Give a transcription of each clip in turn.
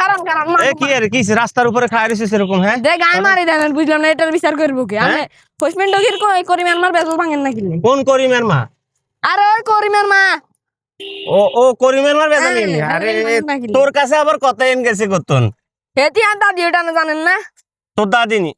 কারণ কারণ কি আর কি রাস্তার উপরে খায় রইছিস এরকম হ্যাঁ দে গায় মারি দেন বুঝলাম না এটার বিচার করবো কি আমি ফসমেন্ট ডগির করি আমার বেজল ভাঙেন না কিলে কোন করিমের মা আরে ওই করিমের মা ও করিমের মার বেজালি আরে তোর কাছে আবার কত এন গেছে কতন হেতি আর দাদি ওটা না জানেন না তোর দাদিনি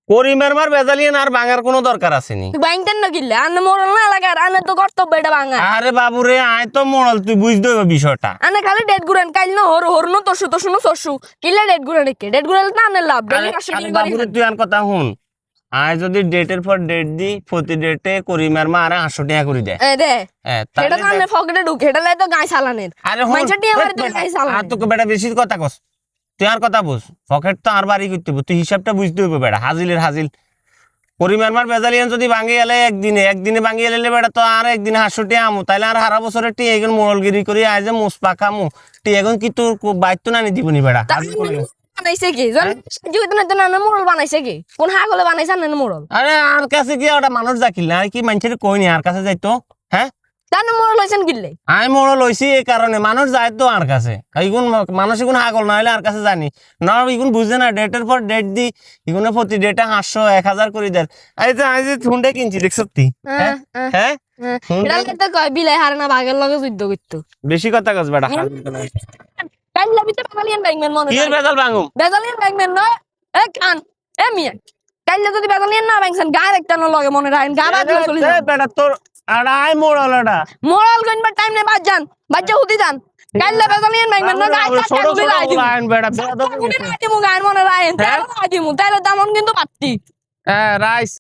করিমের মার বেজালিয়ান আর ভাঙার কোনো দরকার আসেনি তুই বাইনতেন না কিলে আনে মরল না এলাকার আনে তো কর্তব্য এটা ভাঙা আরে বাবু রে আয় তো মোড়ল তুই বুঝতে হবে বিষয়টা আনে খালি ডেট গুড়ান কাইল না হর না তসু না সসু কিলে ডেট গুড়ান ডেট গুড়াল না আনে লাভ ডেলি কাছে আরে বাবু রে তুই আর কথা শুন আয় যদি ডেটের পর ডেট দি প্রতি ডেটে করিমের মা আরে 800 টাকা করে দেয় এ দে তাহলে এটা তো আনে ফকেটে ঢুকে এটা লাই তো গায় চালানের আরে মাইনছটি আমার তো গায় আর চালানের তোকে বেটা বেশি কথা কস তুই আর কথা বুঝ পকেট তো আর বাড়ি করতে হবে তুই হিসাবটা বুঝতে হবে বেটা হাজিলের হাজিল করিমের মার বেজালিয়ান যদি ভাঙি এলে একদিনে ভাঙি এলে বেটা তো আর একদিনে 800 টাকা আমু তাইলে আর হারা বছরে টি এখন মোড়লগিরি করি আয় যে মুসপা খামু টি এখন কি তোর বাইর তো নানি দিবনি বেটা বানাইছে কি জান জীবিত না তো না মোড়ল বানাইছে কি কোন হাগলে বানাইছে না মোড়ল আরে আর কাছে কি ওটা মানুষ ডাকিল না আর কি মানুষের কইনি আর কাছে যাইতো হ্যাঁ জানো মোড়ল হইছেন কিলে আমি মোড় লইছি এই কারণে মানুষ যায় তো আর কাছে ইগুন মানুষ এগুন হাগল না হলে আর কাছে জানি না ইগুন বুঝে না ডেটের পর ডেট দি ইগুনে প্রতি ডেটে 500 1000 করে দেন এই যে হুন্ডে কিনছি দেখ সত্যি হ্যাঁ এটা তো কয় বিলাই হারে না ভাগের লগে যুদ্ধ করতো বেশি কথা কস বেটা কাইলা বিতে বাঙালিয়ান ব্যাংকম্যান মনে কি এর বেজাল ভাঙুম বেজালিয়ান ব্যাংকম্যান নয় এ কান এ মিয়া কাইলা যদি বেজালিয়ান না ব্যাংকছেন গা একটা ন লগে মনে রাখেন গা বাদ চলে এ বেটা তোর আড়াই মোড়ল এটা মোরাল কইনবার টাইম নেই বাদ যান বাচ্চা হুদি যান কাইলা বেজালিয়ান ব্যাংকম্যান না গা ছোট একটা ছোট লাইন লাইন বেটা দিমু গায়ের মনে রাখেন তাহলে দামন কিন্তু পাত্তি রাইস